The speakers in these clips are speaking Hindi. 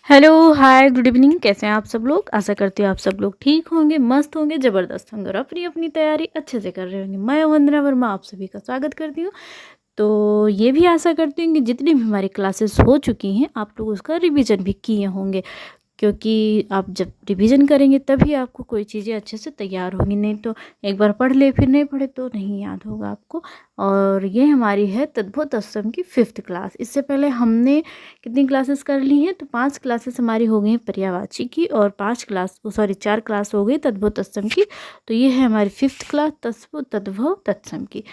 हेलो, हाय, गुड इवनिंग। कैसे हैं आप सब लोग? आशा करती हूँ आप सब लोग ठीक होंगे, मस्त होंगे, ज़बरदस्त होंगे और अपनी अपनी तैयारी अच्छे से कर रहे होंगे। मैं वंदना वर्मा आप सभी का स्वागत करती हूँ। तो ये भी आशा करती हूँ कि जितनी भी हमारी क्लासेस हो चुकी हैं आप लोग उसका रिवीजन भी किए होंगे, क्योंकि आप जब रिवीजन करेंगे तभी आपको कोई चीज़ें अच्छे से तैयार होंगी। नहीं तो एक बार पढ़ ले फिर नहीं पढ़े तो नहीं याद होगा आपको। और ये हमारी है तद्भुत असम की 5th क्लास। इससे पहले हमने कितनी क्लासेस कर ली हैं? तो 5 क्लासेस हमारी हो गई हैं पर्यायवाची की और 4 क्लास हो गई तद्भुत असम की। तो ये है हमारी 5th क्लास तद्भव तत्सम की।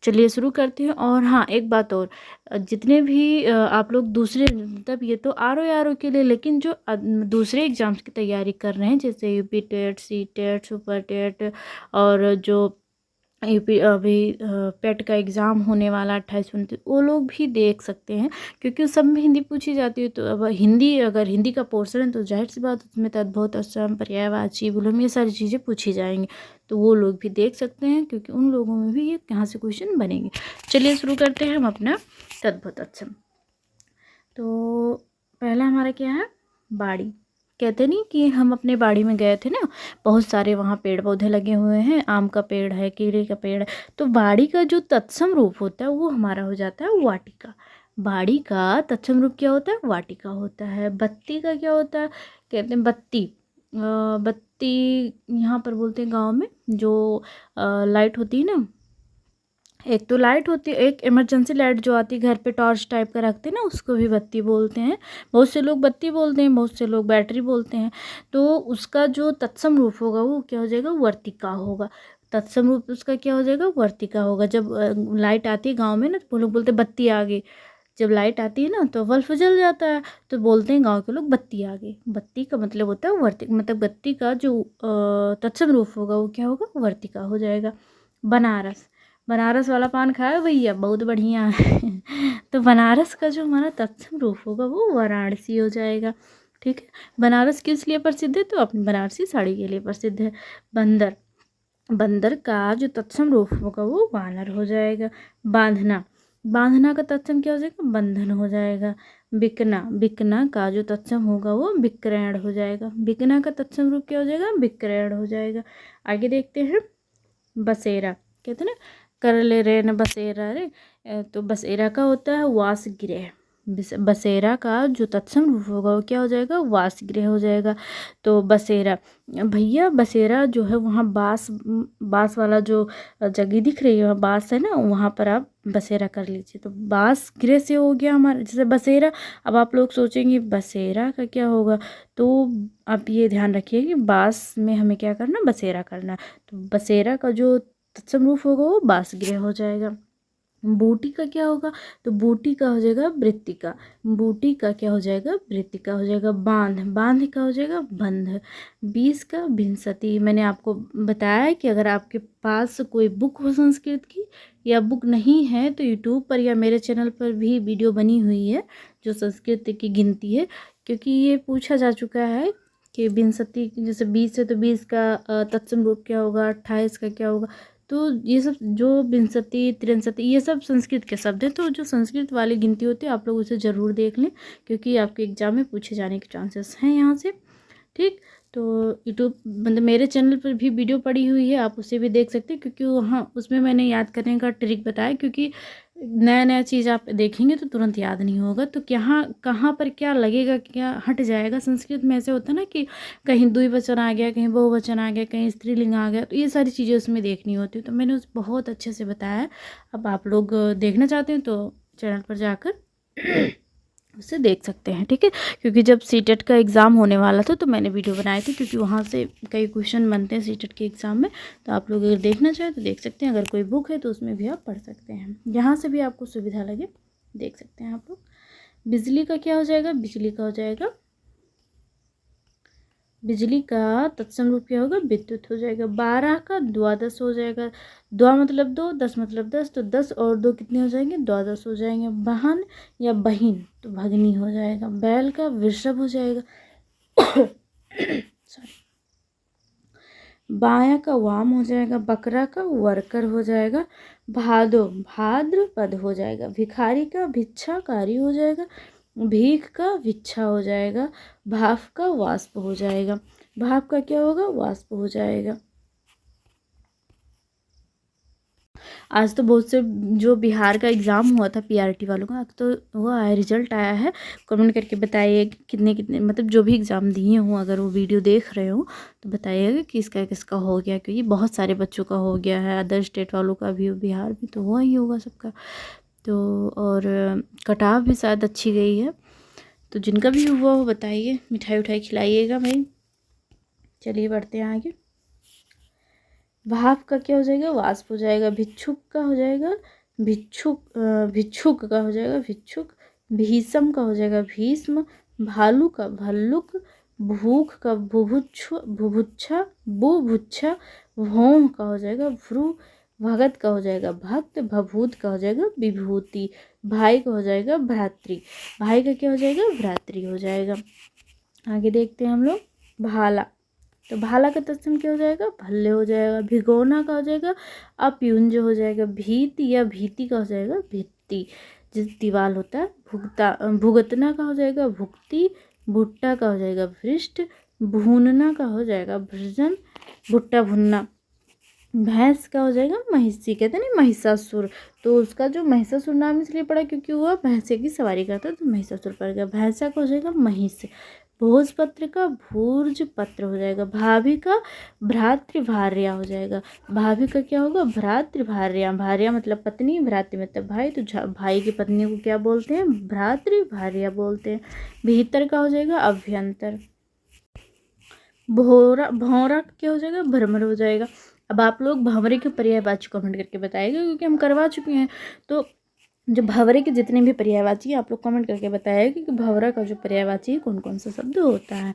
चलिए शुरू करते हैं। और हाँ, एक बात और, जितने भी आप लोग दूसरे, मतलब ये तो आर ओ के लिए, लेकिन जो दूसरे एग्ज़ाम्स की तैयारी कर रहे हैं जैसे UP TET, C TET, super TET और जो यूपी अभी पेट का एग्ज़ाम होने वाला 28-29, वो लोग भी देख सकते हैं, क्योंकि उस सब में हिंदी पूछी जाती है। तो अब हिंदी, अगर हिंदी का पोर्शन है तो जाहिर सी बात उसमें तद्भव असम, पर्यायवाची, विलोम, ये सारी चीज़ें पूछी जाएंगी। तो वो लोग भी देख सकते हैं, क्योंकि उन लोगों में भी ये यहाँ से क्वेश्चन बनेंगे। चलिए शुरू करते हैं हम अपना तद्भव असम। तो पहला हमारा क्या है? बाड़ी। कहते नहीं कि हम अपने बाड़ी में गए थे ना, बहुत सारे वहाँ पेड़ पौधे लगे हुए हैं, आम का पेड़ है, केले का पेड़ है। तो बाड़ी का जो तत्सम रूप होता है वो हमारा हो जाता है वाटिका। बाड़ी का तत्सम रूप क्या होता है? वाटिका होता है। बत्ती का क्या होता है? कहते हैं बत्ती। बत्ती यहाँ पर बोलते हैं गाँव में, जो लाइट होती है ना, एक तो लाइट होती है, एक इमरजेंसी लाइट जो आती है घर पे, टॉर्च टाइप का रखते हैं ना, उसको भी बत्ती बोलते हैं। बहुत से लोग बत्ती बोलते हैं, बहुत से लोग बैटरी बोलते हैं। तो उसका जो तत्सम रूप होगा वो क्या हो जाएगा? वर्तिका होगा। तत्सम रूप उसका क्या हो जाएगा? वर्तिका होगा। जब लाइट आती है गाँव में ना, तो वो लोग बोलते हैं बत्ती आ गई। जब लाइट आती है ना तो बल्ब जल जाता है, तो बोलते हैं गांव के लोग बत्ती आ गई। बत्ती का मतलब होता है वर्तिक, मतलब बत्ती का जो तत्सम रूप होगा वो क्या होगा? वर्तिका हो जाएगा। बनारस। बनारस वाला पान खाया भैया? बहुत बढ़िया है। तो बनारस का जो हमारा तत्सम रूप होगा वो वाराणसी हो जाएगा। ठीक है। बनारस किस लिए प्रसिद्ध है? तो अपनी बनारसी साड़ी के लिए प्रसिद्ध है। बंदर। बंदर का जो तत्सम रूप होगा वो वानर हो जाएगा। बांधना। बांधना का तत्सम क्या हो जाएगा? बंधन हो जाएगा। बिकना। बिकना का जो तत्सम होगा वो विक्रयण हो जाएगा। बिकना का तत्सम रूप क्या हो जाएगा? विक्रयण हो जाएगा। आगे देखते हैं। बसेरा। कहते हैं ना, कर ले रे न बसेरा रे, तो बसेरा का होता है वासगृह। बसेरा का जो तत्सम रूप होगा वो क्या हो जाएगा? वासगृह हो जाएगा। तो बसेरा, भैया बसेरा जो है वहाँ बांस, बांस वाला जो जगह दिख रही है वहाँ बांस है ना, वहाँ पर आप बसेरा कर लीजिए। तो बांस गृह से हो गया हमारा जैसे बसेरा। अब आप लोग सोचेंगे बसेरा का क्या होगा? तो आप ये ध्यान रखिए कि बांस में हमें क्या करना? बसेरा करना। तो बसेरा का जो तत्सम रूप होगा वो बासगृह हो जाएगा। बूटी का क्या होगा? तो बूटी का हो जाएगा वृत्तिका। बूटी का क्या हो जाएगा? वृत्तिका हो जाएगा। बांध। बांध का हो जाएगा बंध। 20 का विंशति। मैंने आपको बताया कि अगर आपके पास कोई बुक हो संस्कृत की, या बुक नहीं है तो यूट्यूब पर या मेरे चैनल पर भी वीडियो बनी हुई है जो संस्कृत की गिनती है, क्योंकि ये पूछा जा चुका है कि विंशति, जैसे 20 है तो 20 का तत्सम रूप क्या होगा, 28 का क्या होगा। तो ये सब जो विंशति, त्रिंशति, ये सब संस्कृत के शब्द हैं। तो जो संस्कृत वाली गिनती होती है आप लोग उसे ज़रूर देख लें, क्योंकि आपके एग्जाम में पूछे जाने के चांसेस हैं यहाँ से। ठीक। तो यूट्यूब, मतलब मेरे चैनल पर भी वीडियो पड़ी हुई है, आप उसे भी देख सकते हैं, क्योंकि वहाँ उसमें मैंने याद करने का ट्रिक बताया। क्योंकि नया नया चीज़ आप देखेंगे तो तुरंत याद नहीं होगा, तो यहाँ कहाँ पर क्या लगेगा, क्या हट जाएगा। संस्कृत में ऐसे होता है ना कि कहीं द्विवचन आ गया, कहीं बहुवचन आ गया, कहीं स्त्रीलिंग आ गया, तो ये सारी चीज़ें उसमें देखनी होती है। तो मैंने उस बहुत अच्छे से बताया है। अब आप लोग देखना चाहते हैं तो चैनल पर जाकर उसे देख सकते हैं। ठीक है। क्योंकि जब सीटेट का एग्ज़ाम होने वाला था तो मैंने वीडियो बनाई थी, क्योंकि वहाँ से कई क्वेश्चन बनते हैं सीटेट के एग्ज़ाम में। तो आप लोग अगर देखना चाहें तो देख सकते हैं। अगर कोई बुक है तो उसमें भी आप पढ़ सकते हैं, जहाँ से भी आपको सुविधा लगे देख सकते हैं आप लोग। बिजली का क्या हो जाएगा? बिजली का हो जाएगा, बिजली का तत्सम रूप क्या होगा? विद्युत हो जाएगा। 12 का द्वादश हो जाएगा। द्वा मतलब दो, 10 मतलब 10, तो 10 और 2 कितने हो जाएंगे? द्वादश हो जाएंगे। बहन या बहिन तो भगनी हो जाएगा। बैल का वृषभ हो जाएगा। सॉरी। बाया का वाम हो जाएगा। बकरा का वर्कर हो जाएगा। भादो भाद्रपद हो जाएगा। भिखारी का भिक्षाकारी हो जाएगा। भीख का विच्छा हो जाएगा, भाप का वाष्प हो जाएगा। भाप का क्या होगा? वाष्प हो जाएगा। आज तो बहुत से जो बिहार का एग्ज़ाम हुआ था पीआरटी वालों का, तो हुआ है, रिजल्ट आया है। कमेंट करके बताइए कि कितने कितने, मतलब जो भी एग्ज़ाम दिए हों, अगर वो वीडियो देख रहे हो तो बताइएगा कि किसका किसका हो गया, क्योंकि बहुत सारे बच्चों का हो गया है। अदर स्टेट वालों का भी, बिहार में तो हुआ ही होगा सबका। तो और कट ऑफ भी शायद अच्छी गई है। तो जिनका भी हुआ हो बताइए, मिठाई उठाई खिलाइएगा भाई। चलिए बढ़ते हैं आगे। भाप का क्या हो जाएगा? वाष्प हो जाएगा। भिक्षुक का हो जाएगा भिक्षुक का हो जाएगा भिक्षुक। भीषम का हो जाएगा भीष्म। भालू का भल्लुक। भूख का बुभुक्षा बुभुक्षा। भौम का हो जाएगा भ्रू। भगत का हो जाएगा भक्त। भभूत का हो जाएगा विभूति। भाई का हो जाएगा भ्रातृ। भाई का क्या हो जाएगा? भ्रातृ हो जाएगा। आगे देखते हैं हम लोग। भाला, तो भाला का तत्सम क्या हो जाएगा? भल्ले हो जाएगा। भिगोना का हो जाएगा अप्युंज हो जाएगा। भीति या भीति का हो जाएगा भित्ति, जिस दीवार होता है। भुगतना का हो जाएगा भुक्ति। भुट्टा का हो जाएगा भृष्ट। भूनना का हो जाएगा भृजन। भुट्टा भुनना। भैंस का हो जाएगा महिषी, कहते नहीं महिषासुर, तो उसका जो महिषासुर नाम इसलिए पड़ा क्योंकि वह भैंसे की सवारी करता है, तो महिषासुर पड़ गया। भैंसा का हो जाएगा महिष। भोजपत्र का भूर्ज पत्र हो जाएगा। भाभी का भ्रातृभार्या हो जाएगा। भाभी का क्या होगा? भ्रातृभार्या। भार्या मतलब पत्नी, भ्रातृ मतलब भाई, तो भाई की पत्नी को क्या बोलते हैं? भ्रातृभार्या बोलते हैं। भीतर का हो जाएगा अभ्यंतर। भौरा क्या हो जाएगा? भ्रमर हो जाएगा। अब आप लोग भंवरे के पर्यायवाची कमेंट करके बताइएगा, क्योंकि हम करवा चुके हैं। तो जो भंवरे के जितने भी पर्यायवाची हैं आप लोग कमेंट करके बताइएगा कि भंवरा का जो पर्यायवाची है कौन कौन सा शब्द होता है।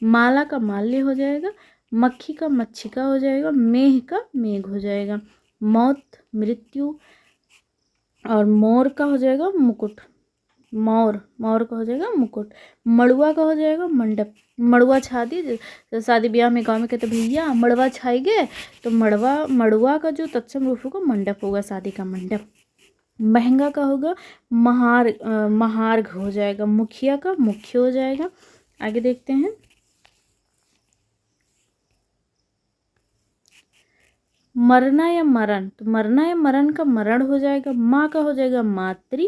माला का माल्य हो जाएगा। मक्खी का मच्छिका हो जाएगा। मेघ का मेघ हो जाएगा। मौत मृत्यु। और मोर का हो जाएगा मुकुट। मोर का हो जाएगा मुकुट। मड़ुआ का हो जाएगा मंडप। मड़ुआ छा दी, शादी ब्याह में गाँव में कहते भैया मड़ुआ छाएंगे, तो मड़ुआ का जो तत्सम रूप होगा मंडप होगा, शादी का मंडप। महंगा का होगा महार्घ हो जाएगा। मुखिया का मुख्य हो जाएगा। आगे देखते हैं। मरना या मरण, तो मरना या मरण का मरण हो जाएगा। माँ का हो जाएगा मातृ।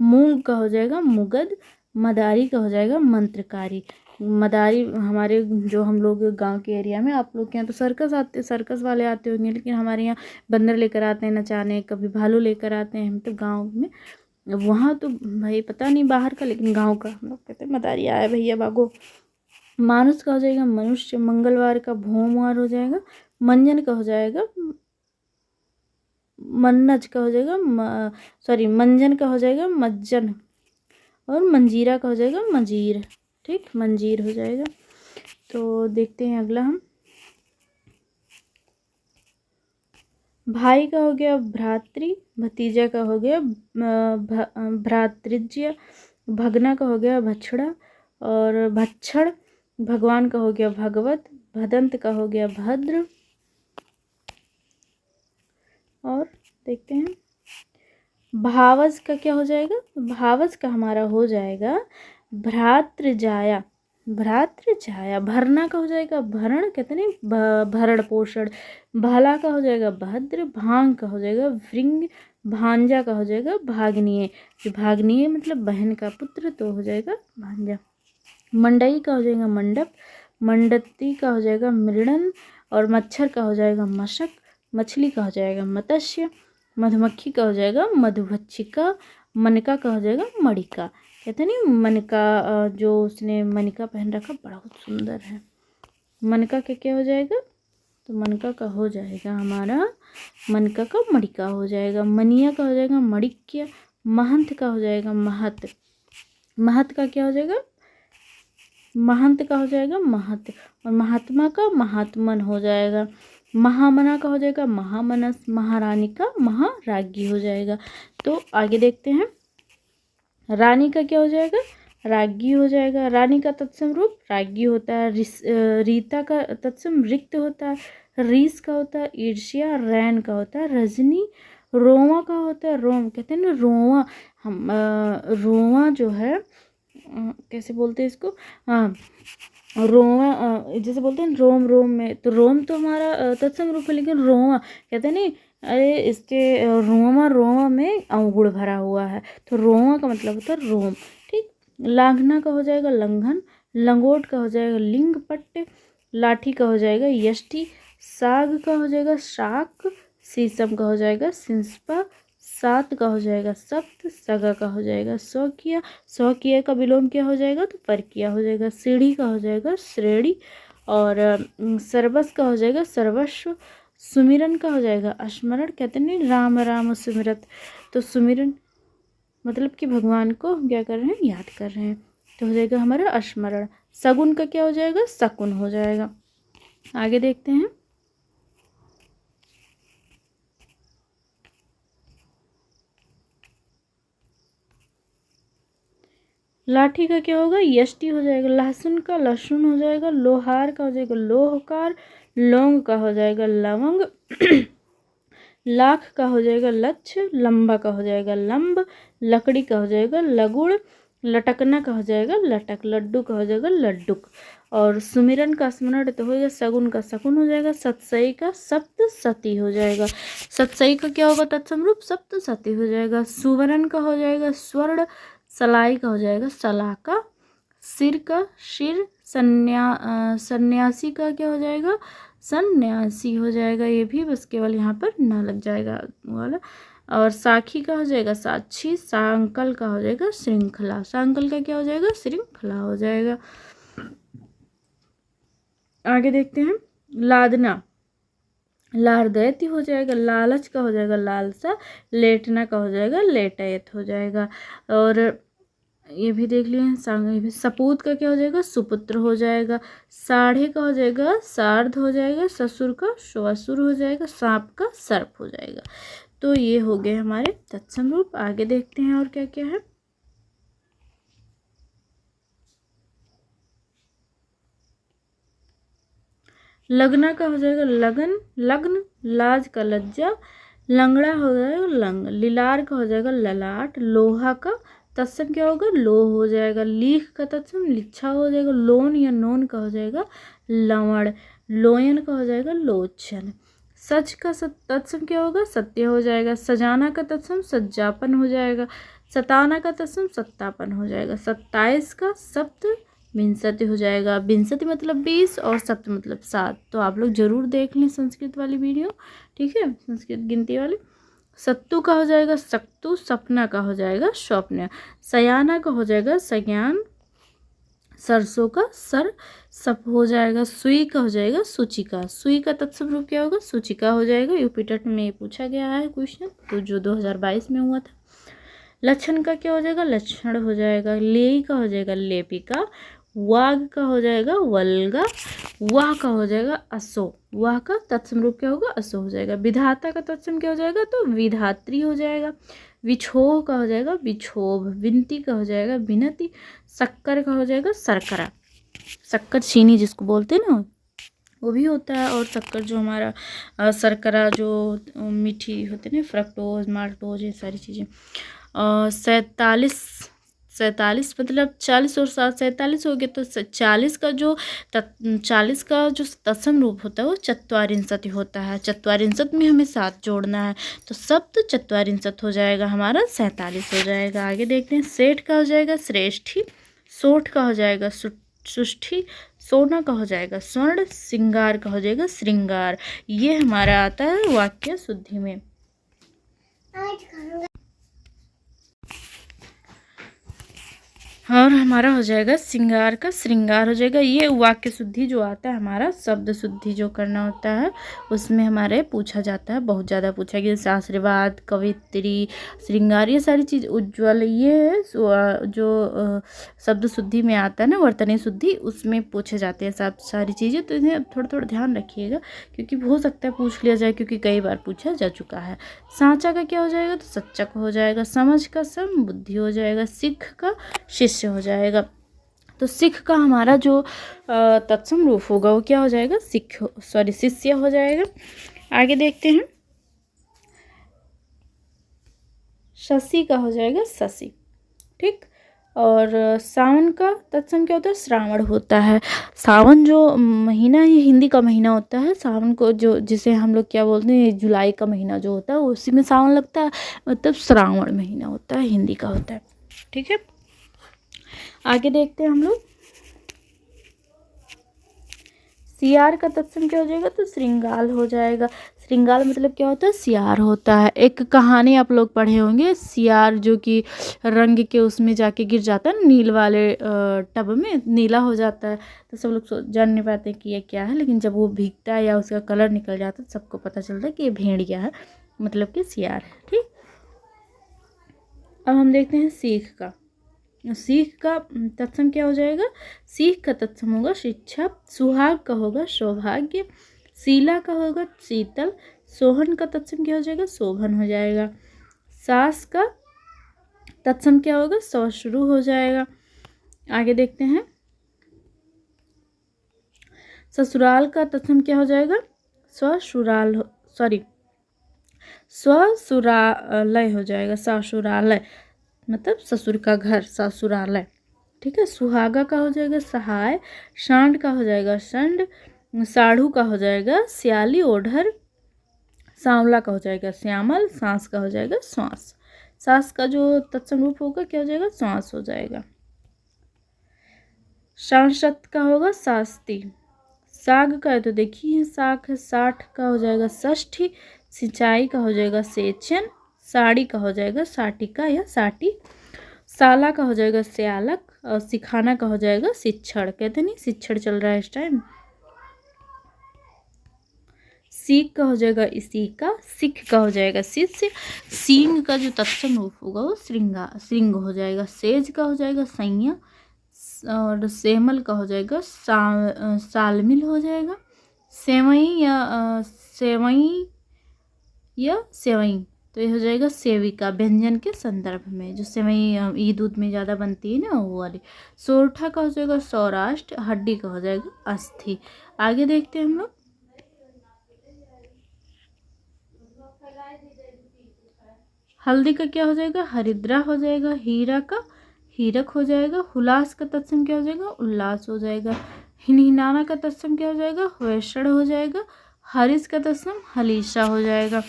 मूंग का हो जाएगा मुगद। मदारी का हो जाएगा मंत्रकारी। मदारी हमारे जो हम लोग गांव के एरिया में, आप लोग के यहाँ तो सर्कस वाले आते होंगे, लेकिन हमारे यहाँ बंदर लेकर आते हैं नचाने, कभी भालू लेकर आते हैं। हम तो गाँव में, वहाँ तो भाई पता नहीं बाहर का, लेकिन गाँव का हम लोग कहते हैं मदारी आया भैया भागो। मानुष का हो जाएगा मनुष्य। मंगलवार का भोमवार हो जाएगा। मंजन का हो जाएगा मन्नज का हो जाएगा मंजन का हो जाएगा मज्जन। और मंजीरा का हो जाएगा मंजीर। ठीक, मंजीर हो जाएगा। तो देखते हैं अगला हम। भाई का हो गया भ्रातृ। भतीजा का हो गया भ्रातृज्य। भगना का हो गया भछड़ा और भक्षण। भगवान का हो गया भगवत। भदंत का हो गया भद्र। और देखते हैं भावस का क्या हो जाएगा? भावस का हमारा हो जाएगा भ्रातृजाया। भ्रातृजाया। भरना का हो जाएगा भरण, कहते नहीं भरण पोषण। भाला का हो जाएगा भद्र। भांग का हो जाएगा भृंग। भांजा का हो जाएगा भाग्नीय। जो भाग्नीय मतलब बहन का पुत्र, तो हो जाएगा भांजा। मंडई का हो जाएगा मंडप। मंडती का हो जाएगा मृणन। और मच्छर का हो जाएगा मशक। मछली का हो जाएगा मत्स्य। मधुमक्खी का हो जाएगा मधुभक्षिका। मनका का हो जाएगा मणिका। कहते नहीं मनका, जो उसने मणिका पहन रखा बहुत सुंदर है। मनका का क्या हो जाएगा? तो मनका का हो जाएगा हमारा, मनका का मणिका हो जाएगा। मनिया का हो जाएगा मणिक्य। महंत का हो जाएगा महत। महत का क्या हो जाएगा? महंत का हो जाएगा महत। और महात्मा का महात्मन हो जाएगा। महामना का हो जाएगा महामनस। महारानी का महाराज्ञी हो जाएगा। तो आगे देखते हैं। रानी का क्या हो जाएगा? राज्ञी हो जाएगा। रानी का तत्सम रूप राज्ञी होता है। रीता का तत्सम रिक्त होता है। रीस का होता है ईर्ष्या। रैन का होता है रजनी। रोमा का होता है रोम, कहते हैं ना रोवा। हम रोवा जो है कैसे बोलते हैं इसको, हाँ रोमा, जैसे बोलते हैं रोम रोम में, तो रोम तो हमारा तत्सम रूप है, लेकिन रोमा कहते हैं नहीं, अरे इसके रोमा रोमा में अंगुड़ भरा हुआ है, तो रोमा का मतलब होता है रोम। ठीक, लांघना का हो जाएगा लंघन, लंगोट का हो जाएगा लिंग पट्ट, लाठी का हो जाएगा यष्टि, साग का हो जाएगा शाक, शीशम का हो जाएगा सिंस्पा, सात का हो जाएगा सप्त, सगा का हो जाएगा स्वकिया, स्वकिया का विलोम क्या हो जाएगा, तो परकिया हो जाएगा, सीढ़ी का हो जाएगा श्रेणी, और सर्वस का हो जाएगा सर्वस्व, सुमिरन का हो जाएगा स्मरण, कहते नहीं राम राम सुमिरत, तो सुमिरन मतलब कि भगवान को हम क्या कर रहे हैं, याद कर रहे हैं, तो हो जाएगा हमारा स्मरण। सगुन का क्या हो जाएगा, शकुन हो जाएगा। आगे देखते हैं, लाठी का क्या होगा, यष्टि हो जाएगा, लहसुन का लहसुन हो जाएगा, लोहार का हो जाएगा लोहकार, लौंग का हो जाएगा लवंग, लाख का हो जाएगा लक्ष्य, लंबा का हो जाएगा लंब, लकड़ी का हो जाएगा लगुड़, लटकना का हो जाएगा लटक, लड्डू का हो जाएगा लड्डुक, और सुमिरन का स्मरण तो होगा, सगुन का शकुन हो जाएगा, सतसई का सप्त सती हो जाएगा, सतसई का क्या होगा तत्सम रूप, सप्त सती हो जाएगा, सुवर्ण का हो जाएगा स्वर्ण, सलाई का हो जाएगा सलाका, सिर का शिर, सन्यासी का क्या हो जाएगा, सन्यासी हो जाएगा, ये भी बस केवल यहाँ पर ना लग जाएगा वाला, और साखी का हो जाएगा साक्षी, सांकल का हो जाएगा श्रृंखला, सांकल का क्या हो जाएगा, श्रृंखला हो जाएगा। आगे देखते हैं, लादना, लारदैत्य हो जाएगा, लालच का हो जाएगा लालसा, लेटना का हो जाएगा लेटयत हो जाएगा, और ये भी देख लिए, सपूत का क्या हो जाएगा, सुपुत्र हो जाएगा, साढ़े का हो जाएगा सार्ध हो जाएगा, ससुर का श्वसुर हो जाएगा, सांप का सर्प हो जाएगा। तो ये हो गए हमारे तत्सम रूप। आगे देखते हैं और क्या क्या है। लगना का हो जाएगा लगन, लग्न, लाज का लज्जा, लंगड़ा हो जाएगा लंग, लिलार का हो जाएगा ललाट, लोहा का तत्सम क्या होगा, लोह हो जाएगा, लीख का तत्सम लिच्छा हो जाएगा, लोन या नोन का हो जाएगा लवण, लोयन का हो जाएगा लोचन, सच का तत्सम क्या होगा, सत्य हो जाएगा, सजाना का तत्सम सज्जापन हो जाएगा, सताना का तत्सम सत्तापन हो जाएगा, 27 का सप्त विंशति हो जाएगा, विंशति मतलब 20 और सप्त मतलब 7। तो आप लोग जरूर देख लें संस्कृत वाली वीडियो, ठीक है, संस्कृत गिनती वाली। सत्तू का हो जाएगा सक्तु, सपना का हो जाएगा स्वप्न, सयाना का हो जाएगा सज्ञान, सरसों का सर, सप हो जाएगा, सुई का हो जाएगा सूचिका, सुई का तत्सम रूप क्या होगा, सूचिका हो जाएगा। यूपीटेट में पूछा गया है क्वेश्चन, तो जो 2022 में हुआ था। लक्षण का क्या हो जाएगा, लक्षण हो जाएगा, लेई का हो जाएगा लेपिका, वाग का हो जाएगा वल्गा, वाह का हो जाएगा असो, वाह का तत्सम रूप क्या होगा, असो हो जाएगा। विधाता का तत्सम क्या हो जाएगा, तो विधात्री हो जाएगा। विछोह का हो जाएगा विक्षोभ, विनती का हो जाएगा विनती, शक्कर का हो जाएगा शर्करा, शक्कर चीनी जिसको बोलते हैं ना वो भी होता है, और शक्कर जो हमारा शर्करा जो मीठी होते हैं ना, फ्रक्टोज माल्टोज ये सारी चीज़ें। 47 मतलब 40 और 7 47 हो गया, तो 40 का जो 40 का जो तत्सम रूप होता है वो चत्वारिंशत होता है, चत्वारिंशत में हमें 7 जोड़ना है, तो सप्त चत्वारिंशत हो जाएगा हमारा 47 हो जाएगा। आगे देखते हैं, सेठ का हो जाएगा श्रेष्ठी, सोठ का हो जाएगा सुष्ठी, सोना का हो जाएगा स्वर्ण, सिंगार का हो जाएगा श्रृंगार। ये हमारा आता है वाक्य शुद्धि में। और हमारा हो जाएगा सिंगार का श्रृंगार हो जाएगा। ये वाक्य शुद्धि जो आता है हमारा, शब्द शुद्धि जो करना होता है उसमें हमारे पूछा जाता है, बहुत ज़्यादा पूछा गया, जैसे आशीर्वाद, कवित्री, श्रृंगार, ये सारी चीज़, उज्ज्वल, ये जो शब्द शुद्धि में आता है ना, वर्तनी शुद्धि, उसमें पूछे जाते हैं सब सारी चीज़ें। तो इन्हें थोड़ा थोड़ा ध्यान रखिएगा, क्योंकि हो सकता है पूछ लिया जाए, क्योंकि कई बार पूछा जा चुका है। सांचा का क्या हो जाएगा, तो सच्चा का हो जाएगा, समझ का सम बुद्धि हो जाएगा, सिख का शिष्य हो जाएगा। तो सिख का हमारा जो तत्सम रूप होगा वो क्या हो जाएगा, शिष्य हो जाएगा। आगे देखते हैं, शशि का हो जाएगा शशि, ठीक। और सावन का तत्सम क्या होता है, श्रावण होता है। सावन जो महीना है ये हिंदी का महीना होता है। सावन को जो जिसे हम लोग क्या बोलते हैं, जुलाई का महीना जो होता है उसी में सावन लगता है, मतलब श्रावण महीना होता है, हिंदी का होता है। ठीक है, आगे देखते हैं हम लोग। सियार का तत्सम क्या हो जाएगा, तो श्रृंगाल हो जाएगा। श्रृंगाल मतलब क्या होता है, सियार होता है। एक कहानी आप लोग पढ़े होंगे, सियार जो कि रंग के उसमें जाके गिर जाता है, नील वाले टब में नीला हो जाता है, तो सब लोग जान नहीं पाते कि ये क्या है, लेकिन जब वो भीगता है या उसका कलर निकल जाता है सबको पता चलता है कि ये भेड़िया है, मतलब कि सियार है। ठीक, अब हम देखते हैं सीख का। सीख का तत्सम क्या हो जाएगा, सीख का तत्सम होगा शिक्षा। सुहाग का होगा सौभाग्य। शीला का होगा शीतल। सोहन का तत्सम क्या हो जाएगा, शोभन हो जाएगा। सास का तत्सम क्या होगा, सौ शुरू हो जाएगा। आगे देखते हैं। ससुराल का तत्सम क्या हो जाएगा, स्वसुराल, सॉरी स्वसुरालय हो जाएगा। ससुरालय मतलब ससुर का घर, ससुरालय। ठीक है, सुहागा का हो जाएगा सहाय। सांड का हो जाएगा संड। साढ़ू का हो जाएगा सियाली ओढ़र। सांवला का हो जाएगा श्यामल। सांस का हो जाएगा श्वास। सांस का जो तत्सम रूप होगा क्या हो जाएगा, श्वास हो जाएगा। सांसत का होगा शास्ती। साग का है तो देखिए साग है, साठ का हो जाएगा षष्ठी। सिंचाई का हो जाएगा सेचन। साड़ी का हो जाएगा साटिका या साटी। साला का हो जाएगा स्यालक। और सिखाना का हो जाएगा शिक्षण। कहते नहीं शिक्षण चल रहा है इस टाइम। सीख का हो जाएगा इसिका। सिख का हो जाएगा शिष्य। सींग का जो तत्सम रूप होगा वो श्रृंग हो जाएगा। सेज का हो जाएगा सैया। और सेमल का हो जाएगा सालमिल हो जाएगा। सेवई या सेवई तो ये हो जाएगा सेविका, व्यंजन के संदर्भ में। जो सेवई ई दूध में ज़्यादा बनती है ना वो वाली। सोरठा का हो जाएगा सौराष्ट्र। हड्डी का हो जाएगा अस्थि। आगे देखते हैं हम लोग। हल्दी का क्या हो जाएगा, हरिद्रा हो जाएगा। हीरा का हीरक हो जाएगा। हुलास का तत्सम क्या हो जाएगा, उल्लास हो जाएगा। हिनहिनाना का तत्सम क्या हो जाएगा, हुएसड़ हो जाएगा। हरिस का तत्सम हलीशा हो जाएगा।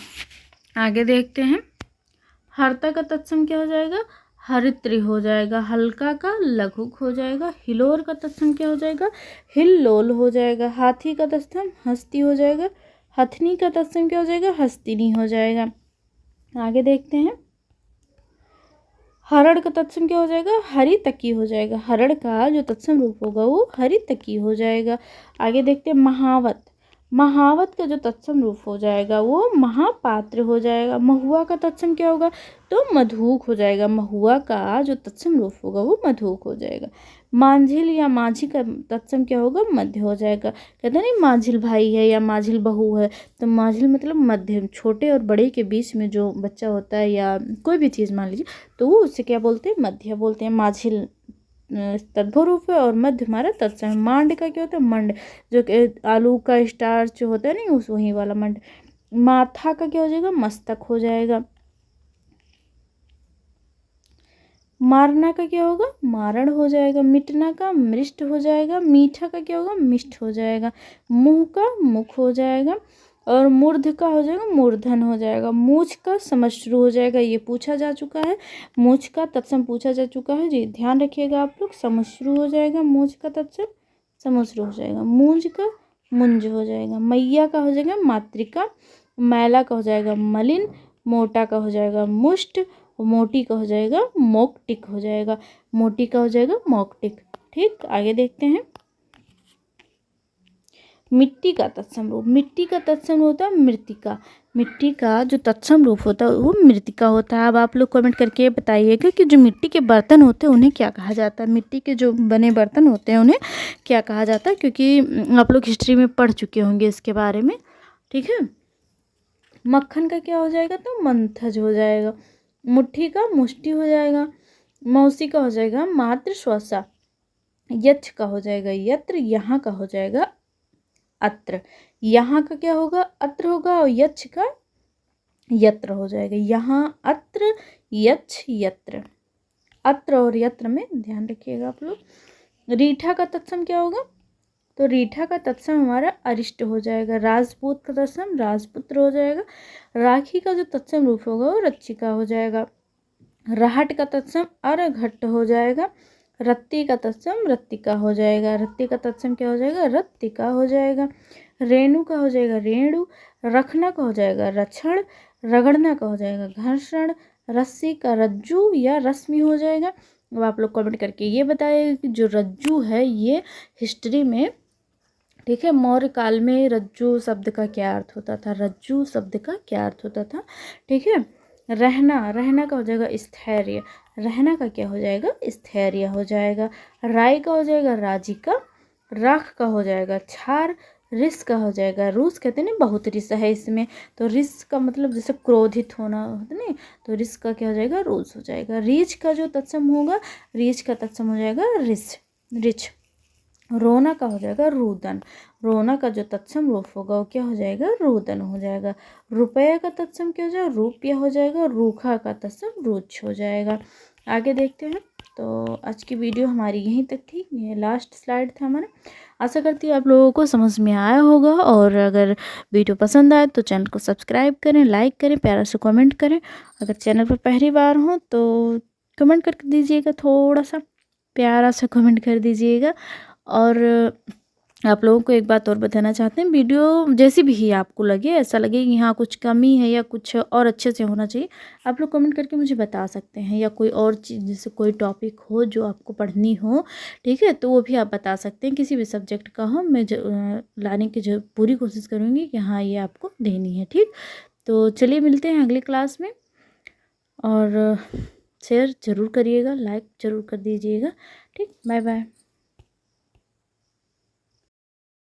आगे देखते हैं। हर्ता का तत्सम क्या हो जाएगा, हरित्री हो जाएगा। हल्का का लघुक हो जाएगा। हिलोर का तत्सम क्या हो जाएगा, हिल्लोल हो जाएगा। हाथी का तत्सम हस्ती हो जाएगा। हथनी का तत्सम क्या हो जाएगा, हस्तिनी हो जाएगा। आगे देखते हैं। हरण का तत्सम क्या हो जाएगा, हरि तकी हो जाएगा। हरण का जो तत्सम रूप होगा वो हरि तकी हो जाएगा। आगे देखते हैं। महावत। महावत का जो तत्सम रूप हो जाएगा वो महापात्र हो जाएगा। महुआ का तत्सम क्या होगा, तो मधुक हो जाएगा। महुआ का जो तत्सम रूप होगा वो मधुक हो जाएगा। मांझिल या माझी का तत्सम क्या होगा, मध्य हो जाएगा। कहते नहीं मांझिल भाई है या मांझिल बहू है, तो मांझिल मतलब मध्यम, छोटे और बड़े के बीच में जो बच्चा होता है या कोई भी चीज़ मान लीजिए, तो वो उससे क्या बोलते हैं, मध्य बोलते हैं। मांझिल तद्भव रूप है और मध्य हमारा तत्सम है। मांड का क्या होता है, मंड, जो कि आलू का स्टार्च होता है नहीं, उस वही वाला मंड। माथा का क्या हो जाएगा, मस्तक हो जाएगा। मारना का क्या होगा, मारण हो जाएगा। मिटना का मृष्ट हो जाएगा। मीठा का क्या होगा, मिष्ट हो जाएगा। मुंह का मुख हो जाएगा। और मूर्ध का हो जाएगा मूर्धन हो जाएगा। मूछ का समश्रु हो जाएगा, ये पूछा जा चुका है। मूछ का तत्सम पूछा जा चुका है जी, ध्यान रखिएगा आप लोग। समश्रु हो जाएगा मूछ का तत्सम, समश्रु हो जाएगा। मूंज का मुंज हो जाएगा। मैया का हो जाएगा मातृका। मैला का हो जाएगा मलिन। मोटा का हो जाएगा मुष्ट। मोटी का हो जाएगा मोकटिक हो जाएगा। मोटी का हो जाएगा मोकटिक। ठीक, आगे देखते हैं। मिट्टी का तत्सम रूप। मिट्टी का तत्सम होता है मृतिका। मिट्टी का जो तत्सम रूप होता है वो मृतिका होता है। अब आप लोग कमेंट करके बताइएगा कि जो मिट्टी के बर्तन होते हैं उन्हें क्या कहा जाता है। मिट्टी के जो बने बर्तन होते हैं उन्हें क्या कहा जाता है, क्योंकि आप लोग हिस्ट्री में पढ़ चुके होंगे इसके बारे में। ठीक है। मक्खन का क्या हो जाएगा, तो मंथज हो जाएगा। मुट्ठी का मुष्टि हो जाएगा। मौसी का हो जाएगा मात्र श्वसा। यक्ष का हो जाएगा यत्र। यहाँ का हो जाएगा अत्र। यहाँ का क्या होगा, अत्र होगा। और यक्ष का यत्र हो जाएगा। यहाँ अत्र, यक्ष यत्र। अत्र और यत्र में ध्यान रखिएगा आप लोग। रीठा का तत्सम क्या होगा? तो रीठा का तत्सम हमारा अरिष्ट हो जाएगा। राजपूत का तत्सम राजपुत्र हो जाएगा। राखी का जो तत्सम रूप होगा वो रच्चिका हो जाएगा। राहट का तत्सम अरघट्ट हो जाएगा। रत्ती का तत्सम रत्तिका हो जाएगा। रत्ती का तत्सम क्या हो जाएगा? रत्तिका हो जाएगा। रेणु का हो जाएगा रेणु। रखना का हो जाएगा रक्षण। रगड़ना का हो जाएगा घर्षण। रस्सी का रज्जू या रश्मि हो जाएगा। अब आप लोग कमेंट करके ये बताइए कि जो रज्जू है ये हिस्ट्री में, ठीक है, मौर्य काल में रज्जू शब्द का क्या अर्थ होता था? रज्जू शब्द का क्या अर्थ होता था? ठीक है। रहना, रहना का हो जाएगा स्थैर्य। रहना का क्या हो जाएगा? स्थैर्य हो जाएगा। राय का हो जाएगा राजिका। राख का हो जाएगा छार। रिस का हो जाएगा रूस। कहते हैं ना बहुत रिस है इसमें, तो रिस का मतलब जैसे क्रोधित होना होता नहीं, तो रिस का क्या हो जाएगा? रूस हो जाएगा। रीछ का जो तत्सम होगा, रीछ का तत्सम हो जाएगा रिस, रिच। रोना का हो जाएगा रुदन। रोना का जो तत्सम रूप होगा वो क्या हो जाएगा? रुदन हो जाएगा। रुपया का तत्सम क्या हो जाएगा? रुपया हो जाएगा। रूखा का तत्सम रुच हो जाएगा। आगे देखते हैं। तो आज की वीडियो हमारी यहीं तक थी, ये लास्ट स्लाइड था हमारा। आशा करती हूँ आप लोगों को समझ में आया होगा, और अगर वीडियो पसंद आए तो चैनल को सब्सक्राइब करें, लाइक करें, प्यारा से कमेंट करें। अगर चैनल पर पहली बार हो तो कमेंट कर दीजिएगा, थोड़ा सा प्यारा सा कमेंट कर दीजिएगा। और आप लोगों को एक बात और बताना चाहते हैं, वीडियो जैसी भी ही आपको लगे, ऐसा लगे कि हाँ कुछ कमी है या कुछ और अच्छे से होना चाहिए, आप लोग कमेंट करके मुझे बता सकते हैं। या कोई और चीज़ जैसे कोई टॉपिक हो जो आपको पढ़नी हो, ठीक है, तो वो भी आप बता सकते हैं। किसी भी सब्जेक्ट का हो, मैं लाने की जो पूरी कोशिश करूँगी कि हाँ ये आपको देनी है। ठीक, तो चलिए मिलते हैं अगली क्लास में, और शेयर ज़रूर करिएगा, लाइक ज़रूर कर दीजिएगा। ठीक, बाय बाय।